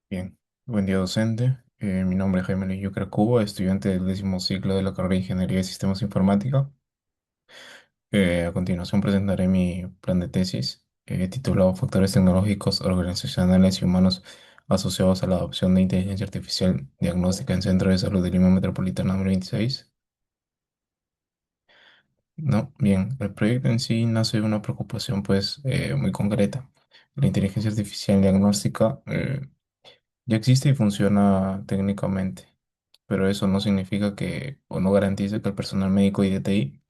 Bien, buen día docente. Mi nombre es Jaime Luis Yucra Cubo, estudiante del 10.º ciclo de la carrera de Ingeniería de Sistemas Informática. A continuación presentaré mi plan de tesis titulado Factores tecnológicos, organizacionales y humanos asociados a la adopción de inteligencia artificial diagnóstica en Centro de Salud de Lima Metropolitana número 26. No, bien, el proyecto en sí nace de una preocupación pues muy concreta. La inteligencia artificial diagnóstica ya existe y funciona técnicamente, pero eso no significa que o no garantice que el personal médico y de TI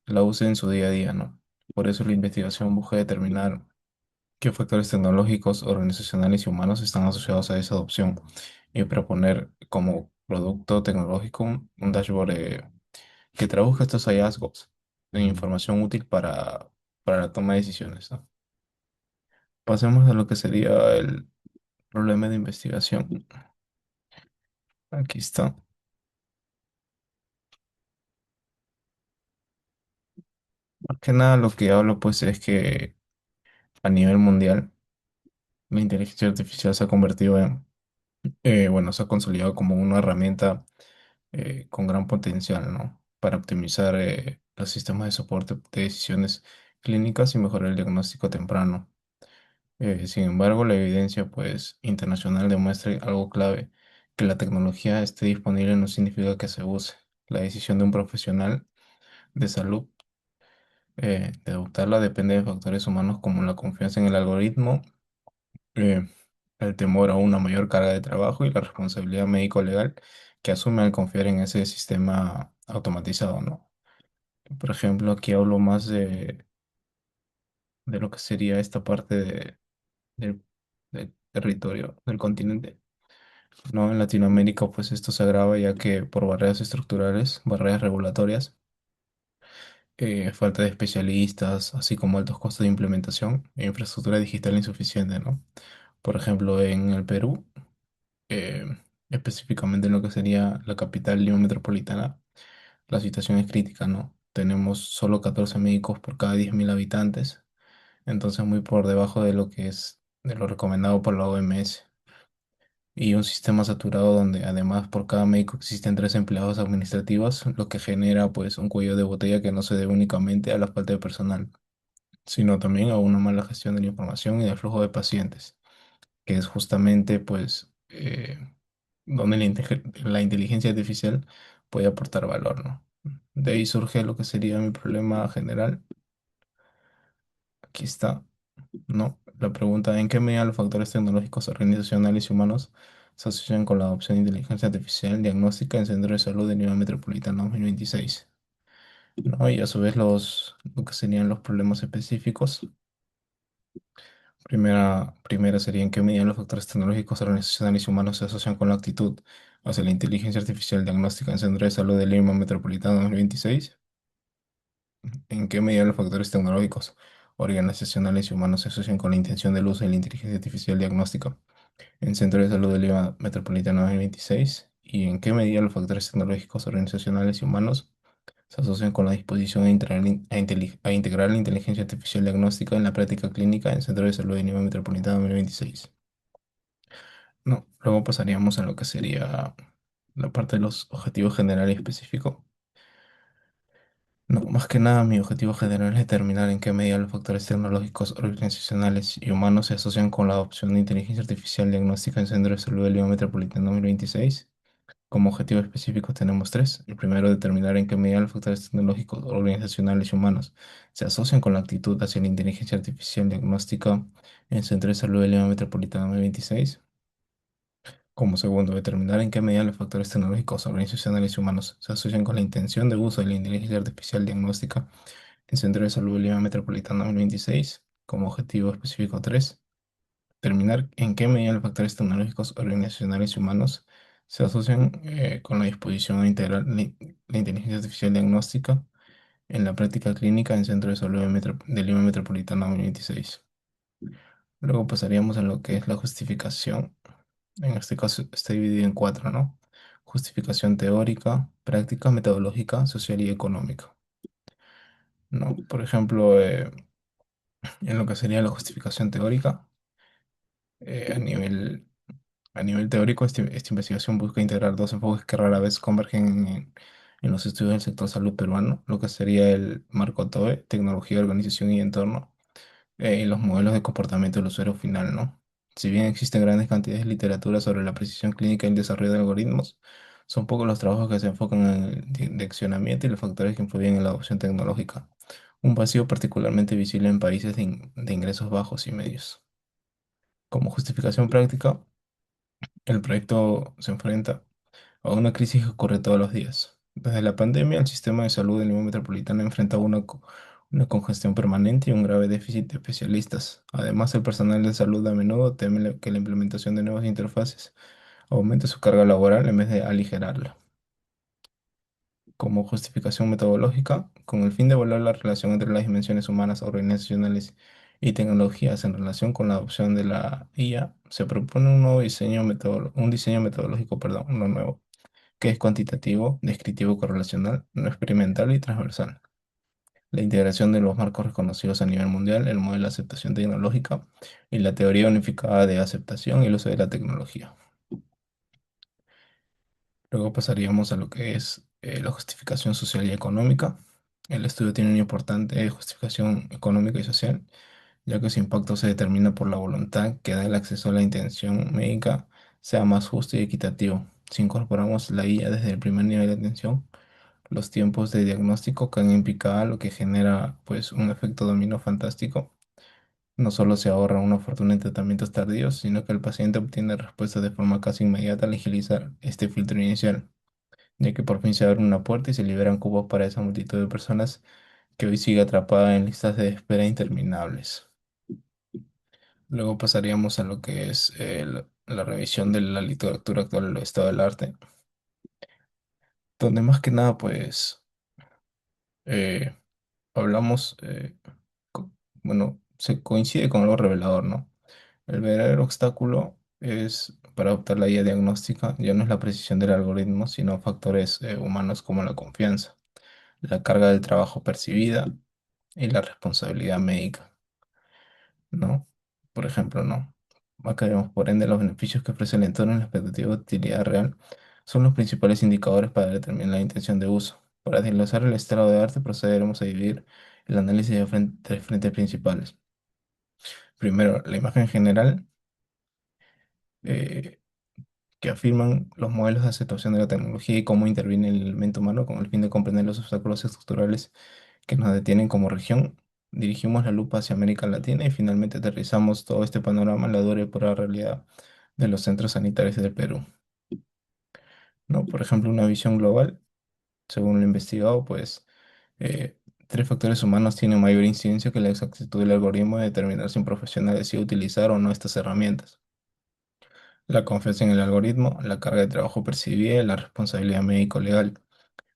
la use en su día a día, ¿no? Por eso la investigación busca determinar qué factores tecnológicos, organizacionales y humanos están asociados a esa adopción y proponer como producto tecnológico un dashboard que traduzca estos hallazgos en información útil para la toma de decisiones, ¿no? Pasemos a lo que sería el problema de investigación. Aquí está. Más que nada lo que hablo pues es que a nivel mundial la inteligencia artificial se ha convertido bueno, se ha consolidado como una herramienta con gran potencial, ¿no? Para optimizar los sistemas de soporte de decisiones clínicas y mejorar el diagnóstico temprano. Sin embargo, la evidencia pues internacional demuestra algo clave, que la tecnología esté disponible no significa que se use. La decisión de un profesional de salud de adoptarla depende de factores humanos como la confianza en el algoritmo, eh, el temor a una mayor carga de trabajo y la responsabilidad médico-legal que asume al confiar en ese sistema automatizado, ¿no? Por ejemplo, aquí hablo más de lo que sería esta parte del, del territorio, del continente. No, en Latinoamérica, pues esto se agrava ya que por barreras estructurales, barreras regulatorias, falta de especialistas, así como altos costos de implementación e infraestructura digital insuficiente, ¿no? Por ejemplo, en el Perú, eh, específicamente en lo que sería la capital Lima Metropolitana, la situación es crítica, ¿no? Tenemos solo 14 médicos por cada 10.000 habitantes, entonces muy por debajo de lo que es de lo recomendado por la OMS. Y un sistema saturado donde además por cada médico existen 3 empleados administrativos, lo que genera pues un cuello de botella que no se debe únicamente a la falta de personal, sino también a una mala gestión de la información y del flujo de pacientes, que es justamente pues donde la inteligencia artificial puede aportar valor, ¿no? De ahí surge lo que sería mi problema general. Aquí está, ¿no? La pregunta, ¿en qué medida los factores tecnológicos, organizacionales y humanos se asocian con la adopción de inteligencia artificial diagnóstica en centros de salud de nivel metropolitano 2026? ¿No? Y a su vez lo que serían los problemas específicos. Primera sería en qué medida los factores tecnológicos, organizacionales y humanos se asocian con la actitud hacia la inteligencia artificial diagnóstica en centros de salud de Lima Metropolitano 2026. ¿En qué medida los factores tecnológicos, organizacionales y humanos se asocian con la intención del uso de la inteligencia artificial diagnóstica en centros de salud de Lima Metropolitano 2026? ¿Y en qué medida los factores tecnológicos, organizacionales y humanos se asocian con la disposición a integrar la inteligencia artificial diagnóstica en la práctica clínica en centros de salud de Lima Metropolitano 2026? No, luego pasaríamos a lo que sería la parte de los objetivos generales y específicos. No, más que nada mi objetivo general es determinar en qué medida los factores tecnológicos, organizacionales y humanos se asocian con la adopción de inteligencia artificial diagnóstica en centros de salud de Lima Metropolitano 2026. Como objetivo específico tenemos tres. El primero, determinar en qué medida los factores tecnológicos, organizacionales y humanos se asocian con la actitud hacia la inteligencia artificial diagnóstica en centros de salud de Lima Metropolitano 2026. Como segundo, determinar en qué medida los factores tecnológicos, organizacionales y humanos se asocian con la intención de uso de la inteligencia artificial diagnóstica en Centro de Salud de Lima Metropolitana 2026. Como objetivo específico 3, determinar en qué medida los factores tecnológicos, organizacionales y humanos se asocian con la disposición a integrar la inteligencia artificial diagnóstica en la práctica clínica en Centro de Salud de Lima Metropolitana 2026. Luego pasaríamos a lo que es la justificación. En este caso está dividido en cuatro, ¿no? Justificación teórica, práctica, metodológica, social y económica, ¿no? Por ejemplo, en lo que sería la justificación teórica, a nivel A nivel teórico, esta investigación busca integrar dos enfoques que rara vez convergen en los estudios del sector salud peruano, lo que sería el marco TOE, tecnología, organización y entorno, y los modelos de comportamiento del usuario final, ¿no? Si bien existen grandes cantidades de literatura sobre la precisión clínica y el desarrollo de algoritmos, son pocos los trabajos que se enfocan en el direccionamiento y los factores que influyen en la adopción tecnológica, un vacío particularmente visible en países de ingresos bajos y medios. Como justificación práctica, el proyecto se enfrenta a una crisis que ocurre todos los días. Desde la pandemia, el sistema de salud del Lima Metropolitano enfrenta una congestión permanente y un grave déficit de especialistas. Además, el personal de salud a menudo teme que la implementación de nuevas interfaces aumente su carga laboral en vez de aligerarla. Como justificación metodológica, con el fin de evaluar la relación entre las dimensiones humanas, organizacionales y tecnologías en relación con la adopción de la IA, se propone un nuevo diseño un diseño metodológico, perdón, uno nuevo que es cuantitativo, descriptivo correlacional, no experimental y transversal. La integración de los marcos reconocidos a nivel mundial, el modelo de aceptación tecnológica y la teoría unificada de aceptación y el uso de la tecnología. Luego pasaríamos a lo que es la justificación social y económica. El estudio tiene una importante justificación económica y social, ya que su impacto se determina por la voluntad que da el acceso a la atención médica sea más justo y equitativo. Si incorporamos la IA desde el primer nivel de atención, los tiempos de diagnóstico caen en picada, lo que genera pues un efecto dominó fantástico. No solo se ahorra una fortuna en tratamientos tardíos, sino que el paciente obtiene respuestas de forma casi inmediata al agilizar este filtro inicial, ya que por fin se abre una puerta y se liberan cupos para esa multitud de personas que hoy sigue atrapada en listas de espera interminables. Luego pasaríamos a lo que es la revisión de la literatura actual del estado del arte, donde más que nada pues eh, hablamos, bueno, se coincide con algo revelador, ¿no? El verdadero obstáculo es para adoptar la guía diagnóstica ya no es la precisión del algoritmo, sino factores humanos como la confianza, la carga del trabajo percibida y la responsabilidad médica, ¿no? Por ejemplo, ¿no? Acá vemos, por ende, los beneficios que ofrece el entorno y la expectativa de utilidad real son los principales indicadores para determinar la intención de uso. Para desglosar el estado de arte, procederemos a dividir el análisis de tres frentes principales. Primero, la imagen general, eh, que afirman los modelos de aceptación de la tecnología y cómo interviene el elemento humano con el fin de comprender los obstáculos estructurales que nos detienen como región. Dirigimos la lupa hacia América Latina y finalmente aterrizamos todo este panorama en la dura y pura realidad de los centros sanitarios del Perú, ¿no? Por ejemplo, una visión global, según lo investigado, pues eh, tres factores humanos tienen mayor incidencia que la exactitud del algoritmo de determinar si un profesional decide utilizar o no estas herramientas. La confianza en el algoritmo, la carga de trabajo percibida y la responsabilidad médico-legal.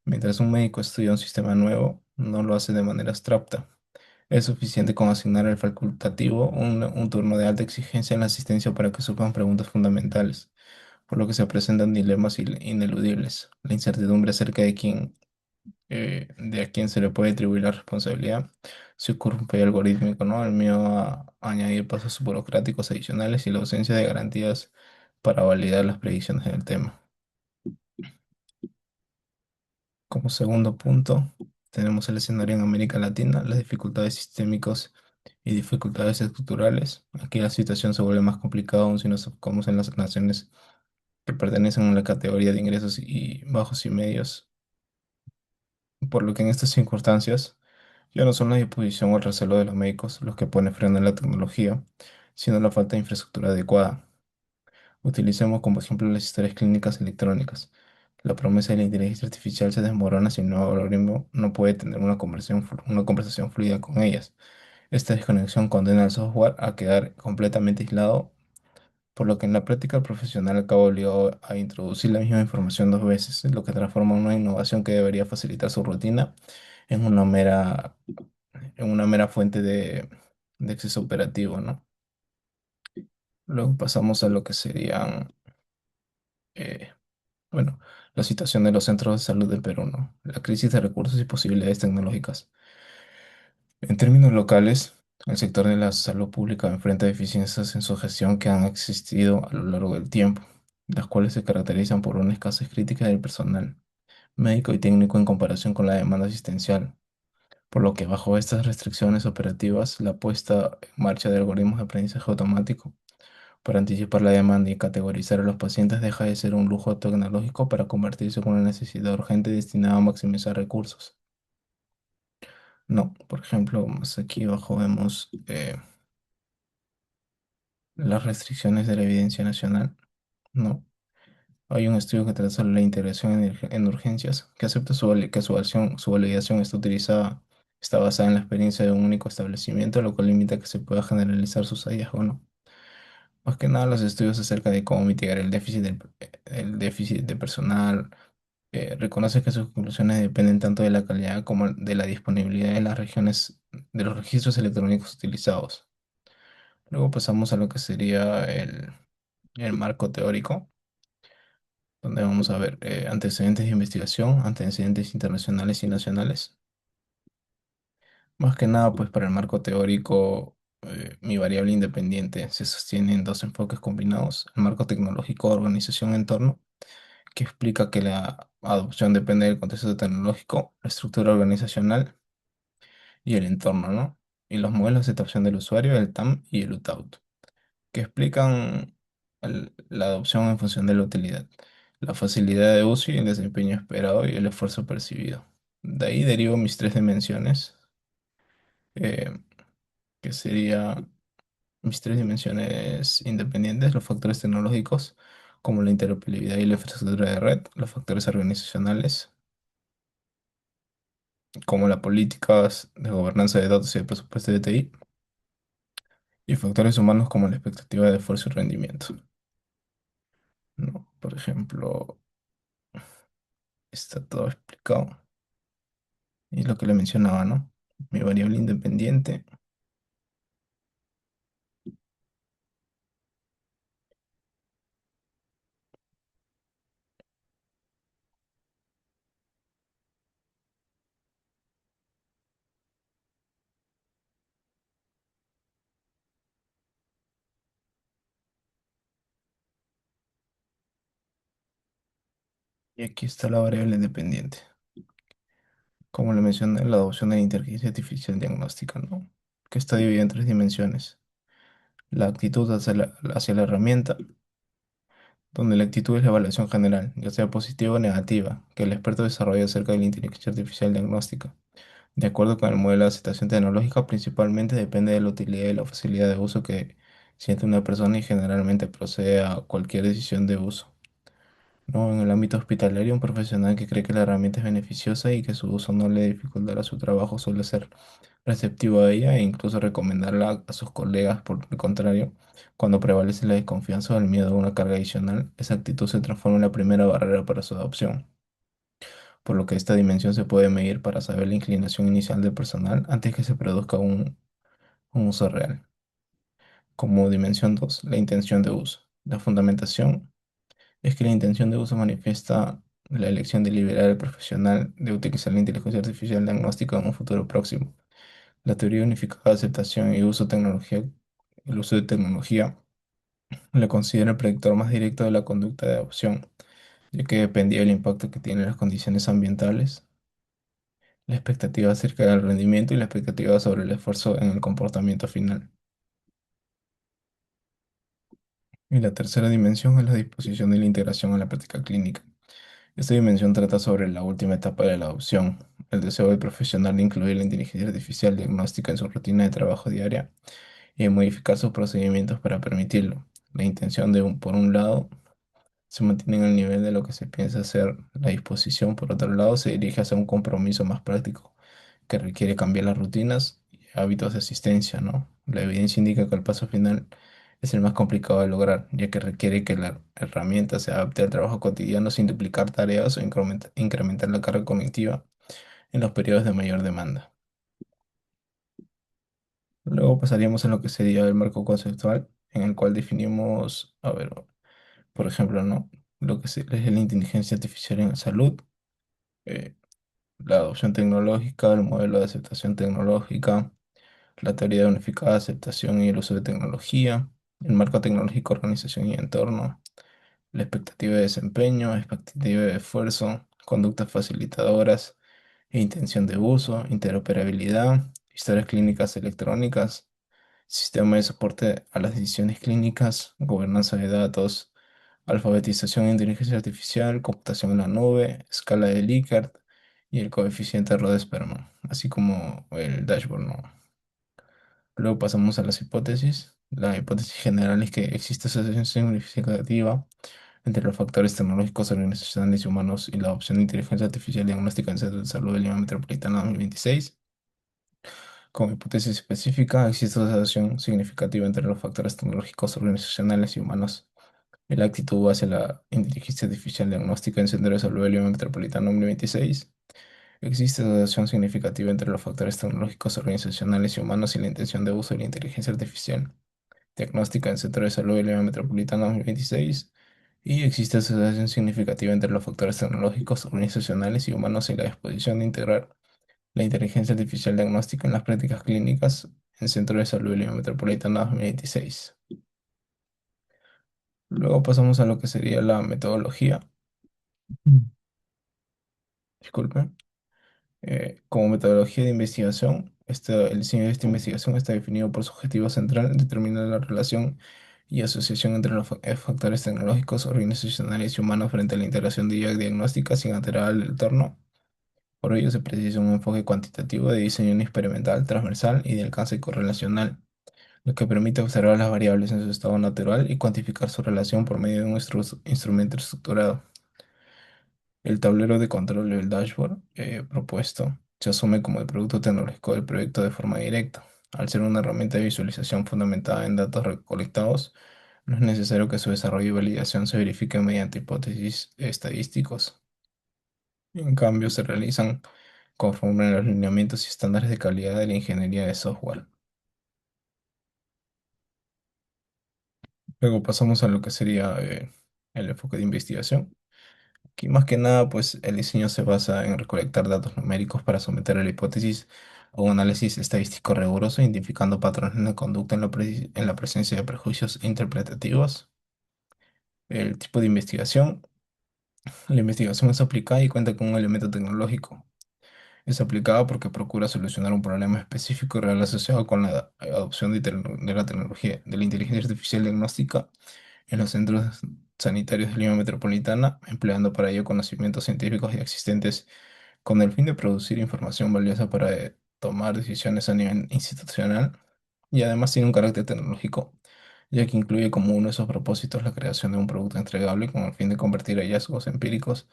Mientras un médico estudia un sistema nuevo, no lo hace de manera abstracta. Es suficiente con asignar al facultativo un turno de alta exigencia en la asistencia para que surjan preguntas fundamentales, por lo que se presentan dilemas ineludibles. La incertidumbre acerca de a quién se le puede atribuir la responsabilidad, si ocurre un fallo algorítmico, ¿no? El miedo a añadir pasos burocráticos adicionales y la ausencia de garantías para validar las predicciones del tema. Como segundo punto, tenemos el escenario en América Latina, las dificultades sistémicas y dificultades estructurales. Aquí la situación se vuelve más complicada aún si nos enfocamos en las naciones que pertenecen a la categoría de ingresos y bajos y medios, por lo que en estas circunstancias ya no son la disposición o el recelo de los médicos los que ponen freno a la tecnología, sino la falta de infraestructura adecuada. Utilicemos como ejemplo las historias clínicas electrónicas. La promesa de la inteligencia artificial se desmorona si el nuevo algoritmo no puede tener una conversación fluida con ellas. Esta desconexión condena al software a quedar completamente aislado, por lo que en la práctica el profesional acaba obligado a introducir la misma información dos veces, lo que transforma una innovación que debería facilitar su rutina en una mera fuente de acceso operativo, ¿no? Luego pasamos a lo que serían eh, bueno, la situación de los centros de salud del Perú, ¿no? La crisis de recursos y posibilidades tecnológicas. En términos locales, El sector de la salud pública enfrenta deficiencias en su gestión que han existido a lo largo del tiempo, las cuales se caracterizan por una escasez crítica del personal médico y técnico en comparación con la demanda asistencial, por lo que bajo estas restricciones operativas, la puesta en marcha de algoritmos de aprendizaje automático para anticipar la demanda y categorizar a los pacientes deja de ser un lujo tecnológico para convertirse en una necesidad urgente destinada a maximizar recursos. No, por ejemplo, más aquí abajo vemos las restricciones de la evidencia nacional. No, hay un estudio que trata sobre la integración en urgencias, que acepta que su validación está basada en la experiencia de un único establecimiento, lo cual limita que se pueda generalizar sus hallazgos, ¿no? Más que nada, los estudios acerca de cómo mitigar el déficit de personal, reconoce que sus conclusiones dependen tanto de la calidad como de la disponibilidad de las regiones, de los registros electrónicos utilizados. Luego pasamos a lo que sería el marco teórico, donde vamos a ver antecedentes de investigación, antecedentes internacionales y nacionales. Más que nada, pues para el marco teórico, mi variable independiente se sostiene en dos enfoques combinados: el marco tecnológico, organización, entorno, que explica que la adopción depende del contexto tecnológico, la estructura organizacional y el entorno, ¿no? Y los modelos de aceptación del usuario, el TAM y el UTAUT, que explican la adopción en función de la utilidad, la facilidad de uso y el desempeño esperado y el esfuerzo percibido. De ahí derivo mis tres dimensiones, eh, que sería mis tres dimensiones independientes: los factores tecnológicos, como la interoperabilidad y la infraestructura de red; los factores organizacionales, como las políticas de gobernanza de datos y de presupuesto de TI; y factores humanos, como la expectativa de esfuerzo y rendimiento. ¿No? Por ejemplo, está todo explicado. Y lo que le mencionaba, ¿no? Mi variable independiente. Y aquí está la variable independiente. Como le mencioné, la adopción de la inteligencia artificial diagnóstica, ¿no? Que está dividida en tres dimensiones: la actitud hacia la herramienta, donde la actitud es la evaluación general, ya sea positiva o negativa, que el experto desarrolla acerca de la inteligencia artificial diagnóstica. De acuerdo con el modelo de aceptación tecnológica, principalmente depende de la utilidad y la facilidad de uso que siente una persona y generalmente procede a cualquier decisión de uso. ¿No? En el ámbito hospitalario, un profesional que cree que la herramienta es beneficiosa y que su uso no le dificultará su trabajo suele ser receptivo a ella e incluso recomendarla a sus colegas. Por el contrario, cuando prevalece la desconfianza o el miedo a una carga adicional, esa actitud se transforma en la primera barrera para su adopción, por lo que esta dimensión se puede medir para saber la inclinación inicial del personal antes que se produzca un uso real. Como dimensión 2, la intención de uso. La fundamentación es que la intención de uso manifiesta la elección deliberada del profesional de utilizar la inteligencia artificial diagnóstica en un futuro próximo. La teoría unificada de aceptación y el uso de tecnología, le considera el predictor más directo de la conducta de adopción, ya que dependía del impacto que tienen las condiciones ambientales, la expectativa acerca del rendimiento y la expectativa sobre el esfuerzo en el comportamiento final. Y la tercera dimensión es la disposición de la integración a la práctica clínica. Esta dimensión trata sobre la última etapa de la adopción, el deseo del profesional de incluir la inteligencia artificial diagnóstica en su rutina de trabajo diaria y de modificar sus procedimientos para permitirlo. La intención por un lado, se mantiene en el nivel de lo que se piensa hacer; la disposición, por otro lado, se dirige hacia un compromiso más práctico, que requiere cambiar las rutinas y hábitos de asistencia, ¿no? La evidencia indica que el paso final es el más complicado de lograr, ya que requiere que la herramienta se adapte al trabajo cotidiano sin duplicar tareas o incrementar la carga cognitiva en los periodos de mayor demanda. Luego pasaríamos a lo que sería el marco conceptual, en el cual definimos, a ver, por ejemplo, ¿no? Lo que es la inteligencia artificial en la salud, eh, la adopción tecnológica, el modelo de aceptación tecnológica, la teoría unificada, aceptación y el uso de tecnología, el marco tecnológico, organización y entorno, la expectativa de desempeño, expectativa de esfuerzo, conductas facilitadoras e intención de uso, interoperabilidad, historias clínicas electrónicas, sistema de soporte a las decisiones clínicas, gobernanza de datos, alfabetización e inteligencia artificial, computación en la nube, escala de Likert y el coeficiente Rhodes-Spearman, así como el dashboard, ¿no? Luego pasamos a las hipótesis. La hipótesis general es que existe asociación significativa entre los factores tecnológicos, organizacionales y humanos y la adopción de inteligencia artificial diagnóstica en centros de salud de Lima Metropolitana 2026. Como hipótesis específica, existe asociación significativa entre los factores tecnológicos, organizacionales y humanos y la actitud hacia la inteligencia artificial diagnóstica en centros de salud de Lima Metropolitana 2026. Existe asociación significativa entre los factores tecnológicos, organizacionales y humanos y la intención de uso de la inteligencia artificial diagnóstica en Centro de Salud de Lima Metropolitana 2026. Y existe asociación significativa entre los factores tecnológicos, organizacionales y humanos y la disposición de integrar la inteligencia artificial diagnóstica en las prácticas clínicas en Centro de Salud de Lima Metropolitana 2026. Luego pasamos a lo que sería la metodología. Mm. Disculpe. Como metodología de investigación, el diseño de esta investigación está definido por su objetivo central, determinar la relación y asociación entre los factores tecnológicos, organizacionales y humanos frente a la integración de guías diagnósticas sin alterar el entorno. Por ello se precisa un enfoque cuantitativo de diseño experimental, transversal y de alcance correlacional, lo que permite observar las variables en su estado natural y cuantificar su relación por medio de un instrumento estructurado. El tablero de control o el dashboard propuesto se asume como el producto tecnológico del proyecto de forma directa. Al ser una herramienta de visualización fundamentada en datos recolectados, no es necesario que su desarrollo y validación se verifiquen mediante hipótesis estadísticos. En cambio, se realizan conforme a los lineamientos y estándares de calidad de la ingeniería de software. Luego pasamos a lo que sería el enfoque de investigación. Aquí más que nada, pues el diseño se basa en recolectar datos numéricos para someter a la hipótesis o un análisis estadístico riguroso, identificando patrones en la conducta en la presencia de prejuicios interpretativos. El tipo de investigación. La investigación es aplicada y cuenta con un elemento tecnológico. Es aplicada porque procura solucionar un problema específico y real asociado con la adopción de la tecnología de la inteligencia artificial diagnóstica en los centros sanitarios de Lima Metropolitana, empleando para ello conocimientos científicos ya existentes con el fin de producir información valiosa para tomar decisiones a nivel institucional y además tiene un carácter tecnológico, ya que incluye como uno de sus propósitos la creación de un producto entregable con el fin de convertir hallazgos empíricos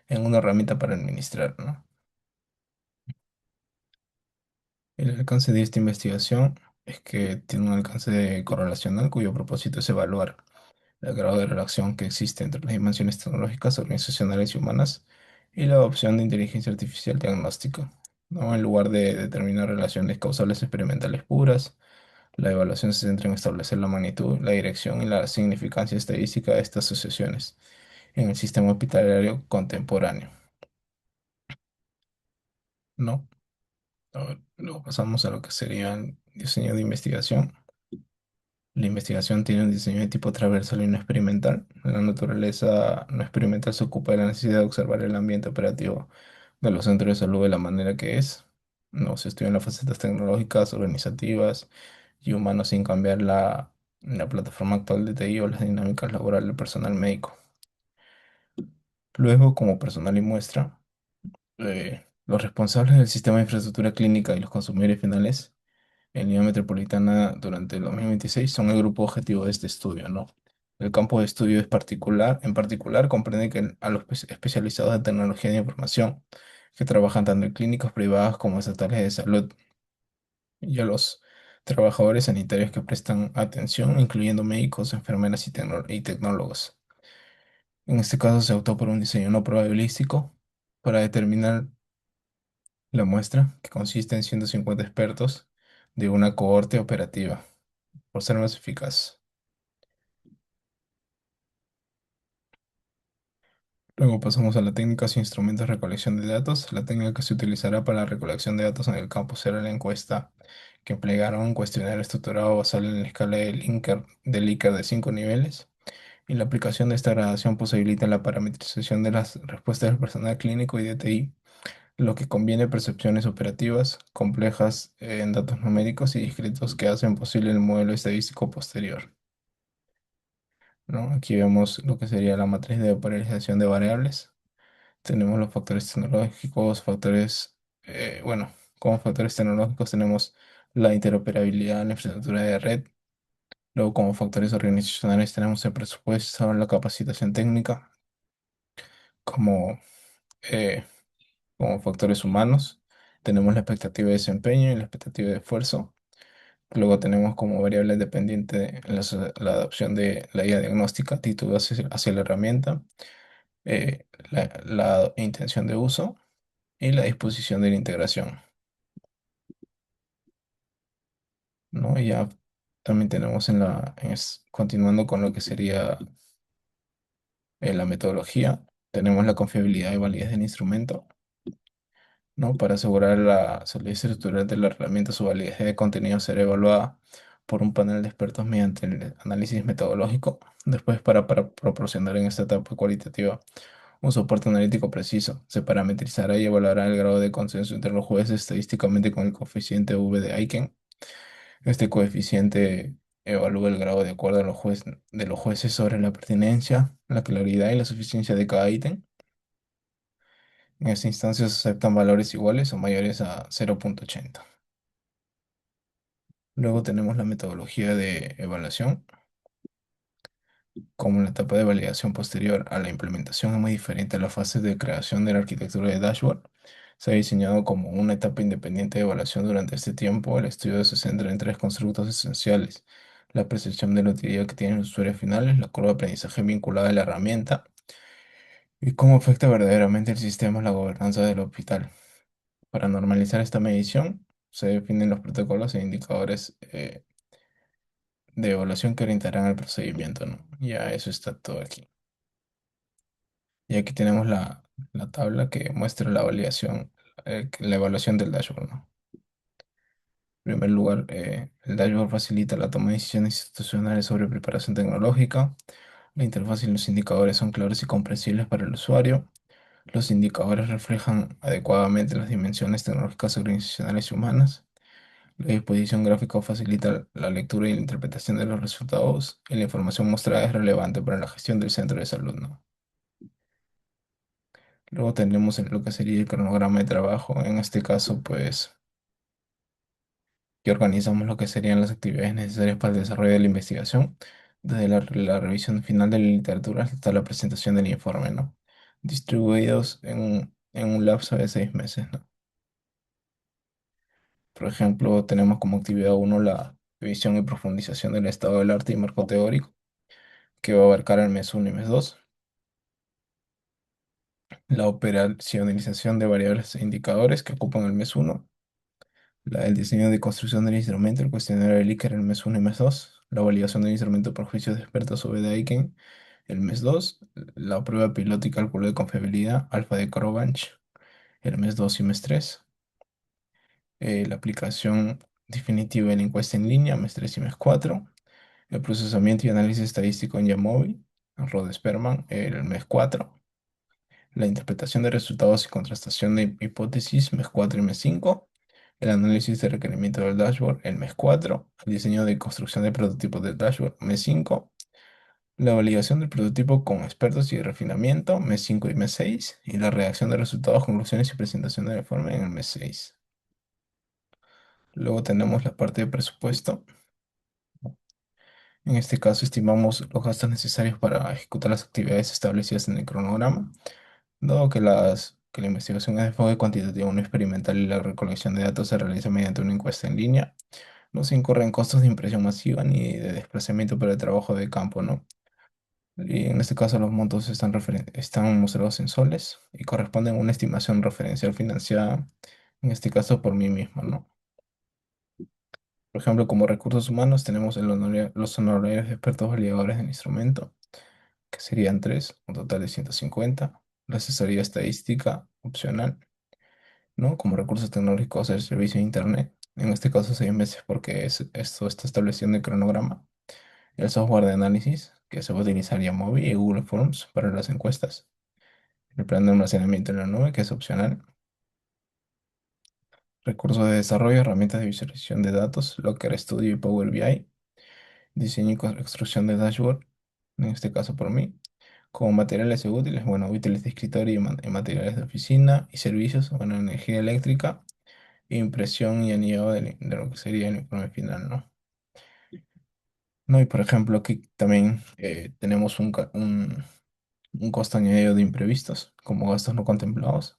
en una herramienta para administrar, ¿no? El alcance de esta investigación es que tiene un alcance correlacional cuyo propósito es evaluar el grado de relación que existe entre las dimensiones tecnológicas, organizacionales y humanas y la adopción de inteligencia artificial diagnóstica, ¿no? En lugar de determinar relaciones causales experimentales puras, la evaluación se centra en establecer la magnitud, la dirección y la significancia estadística de estas asociaciones en el sistema hospitalario contemporáneo, ¿no? Luego pasamos a lo que sería el diseño de investigación. La investigación tiene un diseño de tipo transversal y no experimental. La naturaleza no experimental se ocupa de la necesidad de observar el ambiente operativo de los centros de salud de la manera que es. No se estudian las facetas tecnológicas, organizativas y humanos sin cambiar la plataforma actual de TI o las dinámicas laborales del personal médico. Luego, como personal y muestra, los responsables del sistema de infraestructura clínica y los consumidores finales en Línea Metropolitana durante el 2026 son el grupo objetivo de este estudio, ¿no? El campo de estudio es particular, en particular comprende que a los especializados en tecnología de información que trabajan tanto en clínicas privadas como estatales de salud y a los trabajadores sanitarios que prestan atención, incluyendo médicos, enfermeras y tecnólogos. En este caso se optó por un diseño no probabilístico para determinar la muestra, que consiste en 150 expertos de una cohorte operativa, por ser más eficaz. Luego pasamos a la técnica e instrumentos de recolección de datos. La técnica que se utilizará para la recolección de datos en el campo será la encuesta que plegaron un cuestionario estructurado basado en la escala de Likert de 5 niveles, y la aplicación de esta gradación posibilita la parametrización de las respuestas del personal clínico y de TI, lo que conviene percepciones operativas complejas en datos numéricos y discretos que hacen posible el modelo estadístico posterior, ¿no? Aquí vemos lo que sería la matriz de polarización de variables. Tenemos los factores tecnológicos, bueno, como factores tecnológicos tenemos la interoperabilidad, la infraestructura de red. Luego, como factores organizacionales, tenemos el presupuesto, la capacitación técnica. Como, eh, como factores humanos, tenemos la expectativa de desempeño y la expectativa de esfuerzo. Luego tenemos como variable dependiente la adopción de la guía diagnóstica, actitud hacia la herramienta, la intención de uso y la disposición de la integración, ¿no? Y ya también tenemos continuando con lo que sería la metodología, tenemos la confiabilidad y validez del instrumento, ¿no? Para asegurar la solidez estructural de la herramienta, su validez de contenido será evaluada por un panel de expertos mediante el análisis metodológico. Después, para proporcionar en esta etapa cualitativa un soporte analítico preciso, se parametrizará y evaluará el grado de consenso entre los jueces estadísticamente con el coeficiente V de Aiken. Este coeficiente evalúa el grado de acuerdo de los jueces sobre la pertinencia, la claridad y la suficiencia de cada ítem. En esta instancia se aceptan valores iguales o mayores a 0,80. Luego tenemos la metodología de evaluación. Como la etapa de validación posterior a la implementación es muy diferente a la fase de creación de la arquitectura de dashboard, se ha diseñado como una etapa independiente de evaluación. Durante este tiempo, el estudio se centra en tres constructos esenciales: la percepción de la utilidad que tienen los usuarios finales, la curva de aprendizaje vinculada a la herramienta y cómo afecta verdaderamente el sistema a la gobernanza del hospital. Para normalizar esta medición, se definen los protocolos e indicadores de evaluación que orientarán el procedimiento, ¿no? Ya eso está todo aquí. Y aquí tenemos la tabla que muestra la evaluación del dashboard, ¿no? En primer lugar, el dashboard facilita la toma de decisiones institucionales sobre preparación tecnológica. La interfaz y los indicadores son claros y comprensibles para el usuario. Los indicadores reflejan adecuadamente las dimensiones tecnológicas, organizacionales y humanas. La disposición gráfica facilita la lectura y la interpretación de los resultados, y la información mostrada es relevante para la gestión del centro de salud, ¿no? Luego tenemos lo que sería el cronograma de trabajo. En este caso, pues, que organizamos lo que serían las actividades necesarias para el desarrollo de la investigación, desde la revisión final de la literatura hasta la presentación del informe, ¿no? Distribuidos en un lapso de 6 meses, ¿no? Por ejemplo, tenemos como actividad uno la revisión y profundización del estado del arte y marco teórico, que va a abarcar el mes uno y mes 2. La operacionalización de variables e indicadores que ocupan el mes uno. El diseño de construcción del instrumento, el cuestionario de Likert el mes uno y mes 2. La validación del instrumento por juicios de expertos sobre Daiken el mes 2. La prueba piloto y cálculo de confiabilidad alfa de Crowbanch el mes 2 y mes 3. La aplicación definitiva de la encuesta en línea mes 3 y mes 4. El procesamiento y análisis estadístico en Jamovi, Rod Sperman el mes 4. La interpretación de resultados y contrastación de hipótesis mes 4 y mes 5. El análisis de requerimiento del dashboard el mes 4. El diseño de construcción de prototipos del dashboard mes 5. La validación del prototipo con expertos y refinamiento mes 5 y mes 6. Y la redacción de resultados, conclusiones y presentación del informe en el mes 6. Luego tenemos la parte de presupuesto. En este caso estimamos los gastos necesarios para ejecutar las actividades establecidas en el cronograma. Dado que la investigación es de enfoque cuantitativo no experimental y la recolección de datos se realiza mediante una encuesta en línea, no se incurren costos de impresión masiva ni de desplazamiento para el trabajo de campo, ¿no? Y en este caso los montos están mostrados en soles y corresponden a una estimación referencial financiada, en este caso por mí mismo, ¿no? Por ejemplo, como recursos humanos tenemos los honorarios de expertos validadores del instrumento, que serían tres, un total de 150. La asesoría estadística opcional, ¿no? Como recursos tecnológicos, el servicio de Internet. En este caso 6 meses porque esto está estableciendo el cronograma. El software de análisis que se va a utilizar Yamovi y Google Forms para las encuestas. El plan de almacenamiento en la nube, que es opcional. Recursos de desarrollo, herramientas de visualización de datos, Locker Studio y Power BI. Diseño y construcción de dashboard, en este caso por mí. Como materiales útiles, bueno, útiles de escritorio y materiales de oficina y servicios, bueno, energía eléctrica, impresión y anillado de lo que sería el informe final, ¿no? No, y por ejemplo, aquí también tenemos un costo añadido de imprevistos, como gastos no contemplados,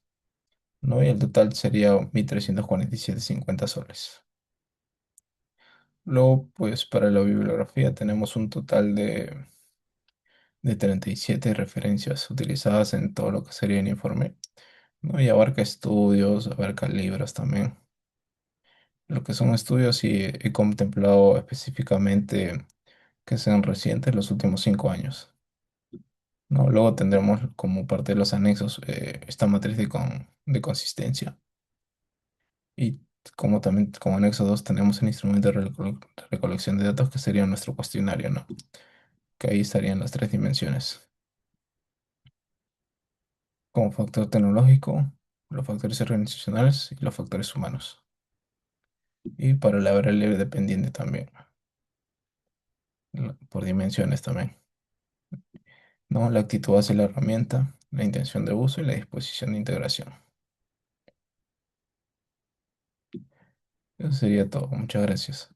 ¿no? Y el total sería 1.347,50 soles. Luego, pues para la bibliografía tenemos un total de 37 referencias utilizadas en todo lo que sería el informe, ¿no? Y abarca estudios, abarca libros también. Lo que son estudios sí he contemplado específicamente que sean recientes los últimos 5 años, ¿no? Luego tendremos como parte de los anexos esta matriz de consistencia. Y como también como anexo 2 tenemos el instrumento de recolección de datos que sería nuestro cuestionario, ¿no? Que ahí estarían las 3 dimensiones. Como factor tecnológico, los factores organizacionales y los factores humanos. Y para la variable dependiente también, por dimensiones también, ¿no? La actitud hacia la herramienta, la intención de uso y la disposición de integración. Eso sería todo. Muchas gracias.